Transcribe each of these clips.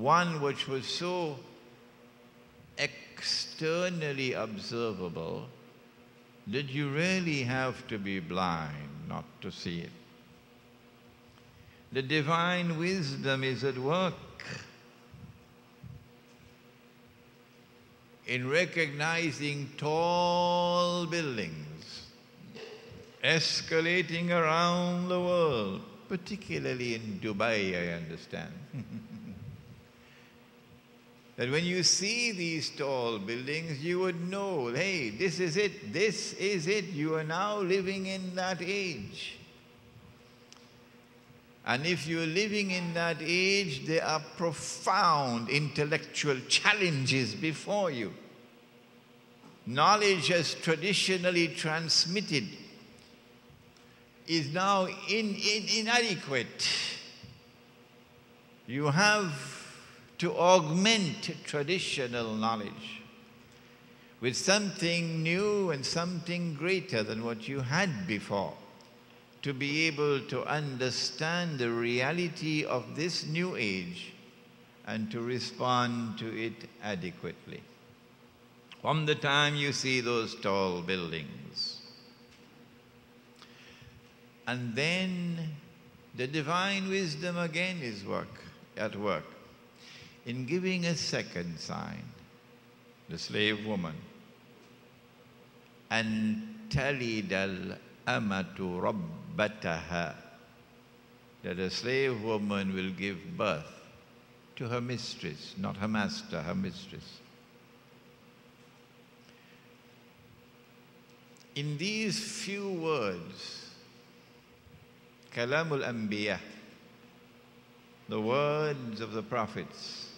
one which was so externally observable that you really have to be blind not to see it. The divine wisdom is at work in recognizing tall buildings escalating around the world, particularly in Dubai, I understand. That when you see these tall buildings, you would know, hey, this is it, this is it. You are now living in that age. And if you're living in that age, there are profound intellectual challenges before you. Knowledge as traditionally transmitted is now inadequate. You have to augment traditional knowledge with something new and something greater than what you had before, to be able to understand the reality of this new age and to respond to it adequately. From the time you see those tall buildings, and then the divine wisdom again is at work in giving a second sign, the slave woman. And talid al-amatu rabbataha, that a slave woman will give birth to her mistress, not her master, her mistress. In these few words, Kalamul Anbiya, the words of the prophets,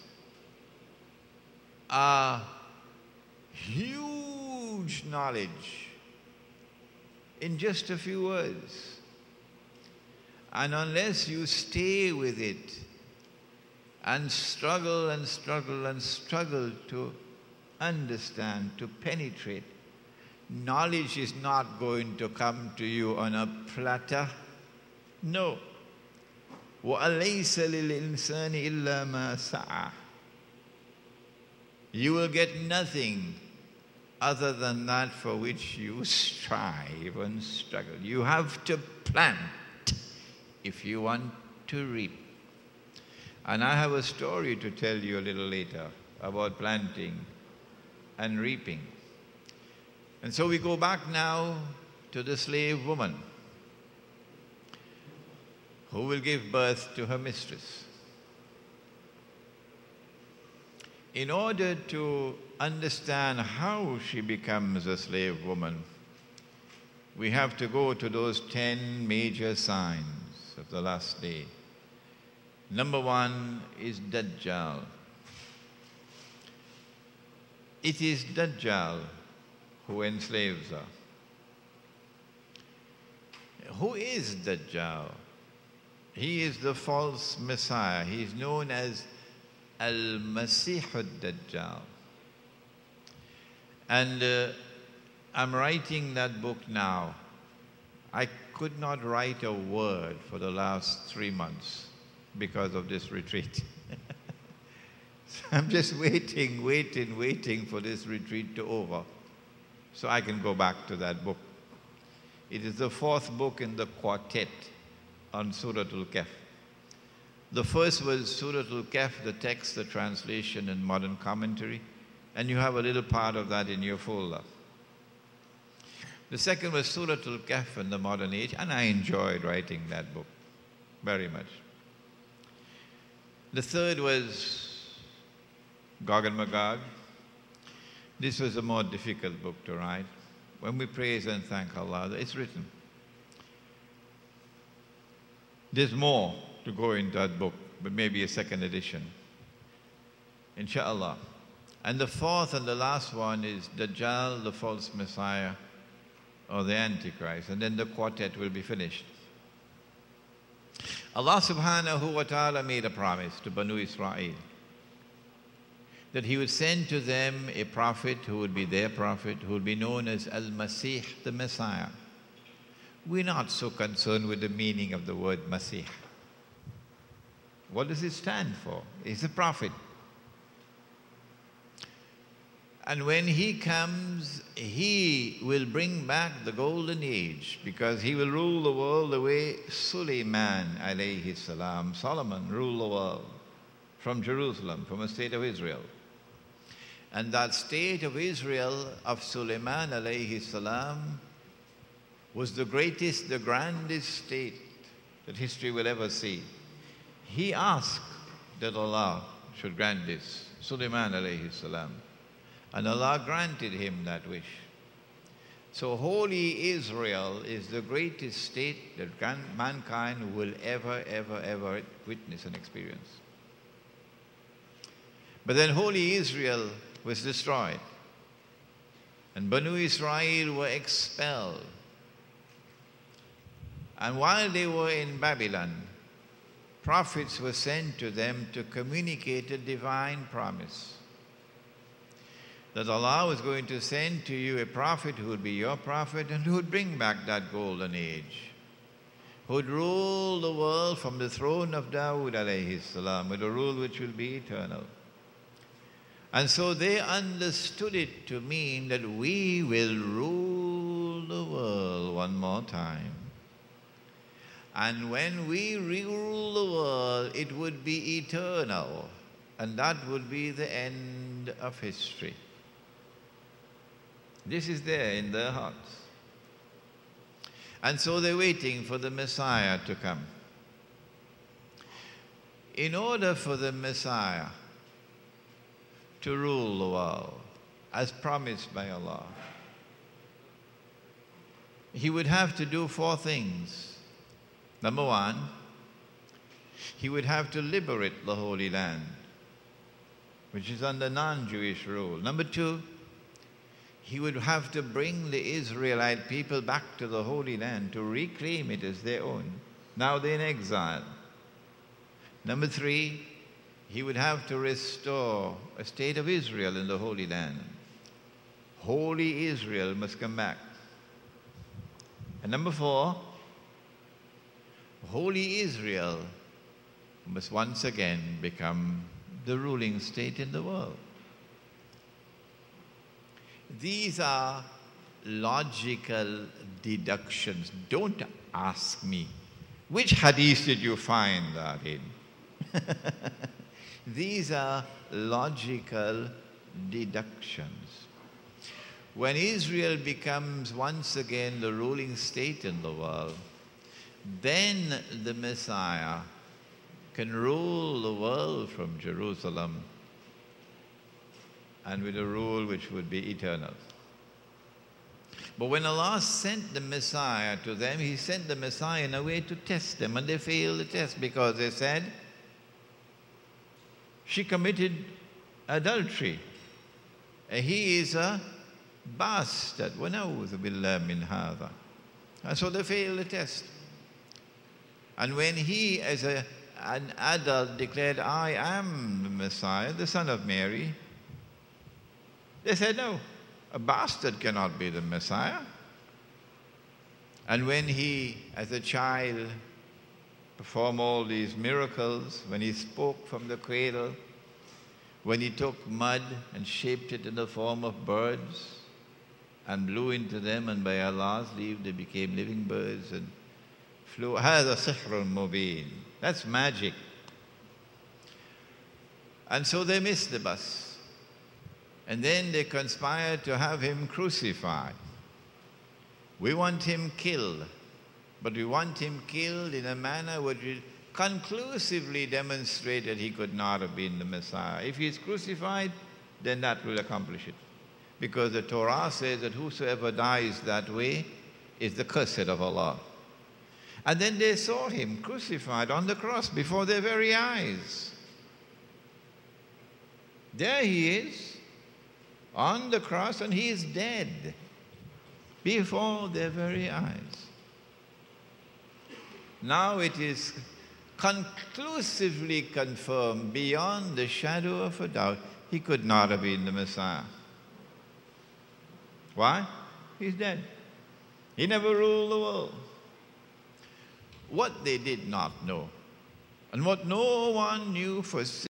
are huge knowledge in just a few words. And unless you stay with it and struggle and struggle and struggle to understand, to penetrate, knowledge is not going to come to you on a platter. No. وَأَلَيْسَ لِلْإِنسَانِ إِلَّا مَا سَعَى. You will get nothing other than that for which you strive and struggle. You have to plant if you want to reap. And I have a story to tell you a little later about planting and reaping. And so we go back now to the slave woman who will give birth to her mistress. In order to understand how she becomes a slave woman, we have to go to those 10 major signs of the last day. Number one is Dajjal. It is Dajjal who enslaves her. Who is Dajjal? He is the false Messiah. He is known as Al-Masih al-Dajjal. And I'm writing that book now. I could not write a word for the last 3 months because of this retreat. So I'm just waiting for this retreat to over so I can go back to that book. It is the 4th book in the quartet on Surah Al-Kahf. The first was Surah Al-Kahf, the text, the translation, and modern commentary. And you have a little part of that in your folder. The second was Surah Al-Kahf and the modern age, and I enjoyed writing that book very much. The third was Gog and Magog. This was a more difficult book to write. When we praise and thank Allah, it's written. There's more to go into that book, but maybe a second edition, inshallah. And the fourth and the last one is Dajjal, the false Messiah, or the Antichrist, and then the quartet will be finished. Allah subhanahu wa ta'ala made a promise to Banu Israel that He would send to them a prophet who would be their prophet, who would be known as Al-Masih, the Messiah. We're not so concerned with the meaning of the word Masih. What does it stand for? He's a prophet. And when he comes, he will bring back the golden age, because he will rule the world the way Sulaiman alayhi salam, Solomon, ruled the world from Jerusalem, from a state of Israel. And that state of Israel of Sulaiman alayhi salam was the greatest, the grandest state that history will ever see. He asked that Allah should grant this, Sulaiman alayhi salam. And Allah granted him that wish. So holy Israel is the greatest state that mankind will ever witness and experience. But then holy Israel was destroyed. And Banu Israel were expelled. And while they were in Babylon, prophets were sent to them to communicate a divine promise. That Allah was going to send to you a prophet who would be your prophet and who would bring back that golden age, who would rule the world from the throne of Dawood alayhi salam, with a rule which will be eternal. And so they understood it to mean that we will rule the world one more time. And when we rule the world, it would be eternal, and that would be the end of history. This is there in their hearts. And so they're waiting for the Messiah to come. In order for the Messiah to rule the world, as promised by Allah, he would have to do 4 things. Number 1, he would have to liberate the Holy Land, which is under non-Jewish rule. Number 2, he would have to bring the Israelite people back to the Holy Land to reclaim it as their own. Now they're in exile. Number 3, he would have to restore a state of Israel in the Holy Land. Holy Israel must come back. And number 4, Holy Israel must once again become the ruling state in the world. These are logical deductions. Don't ask me, which hadith did you find that in? These are logical deductions. When Israel becomes once again the ruling state in the world, then the Messiah can rule the world from Jerusalem, and with a rule which would be eternal. But when Allah sent the Messiah to them, He sent the Messiah in a way to test them, and they failed the test because they said, she committed adultery. He is a bastard. وَنَعُوذُ بِاللَّهِ مِنْ هَذَا. And so they failed the test. And when he, as an adult, declared, I am the Messiah, the son of Mary, they said, no, a bastard cannot be the Messiah. And when he, as a child, performed all these miracles, when he spoke from the cradle, when he took mud and shaped it in the form of birds and blew into them, and by Allah's leave they became living birds and flew. هذا سحر مبين. That's magic. And so they missed the bus. And then they conspired to have him crucified. We want him killed, but we want him killed in a manner which will conclusively demonstrate that he could not have been the Messiah. If he is crucified, then that will accomplish it. Because the Torah says that whosoever dies that way is the cursed of Allah. And then they saw him crucified on the cross before their very eyes. There he is, on the cross, and he is dead before their very eyes. Now it is conclusively confirmed beyond the shadow of a doubt he could not have been the Messiah. Why? He's dead. He never ruled the world. What they did not know, And what no one knew for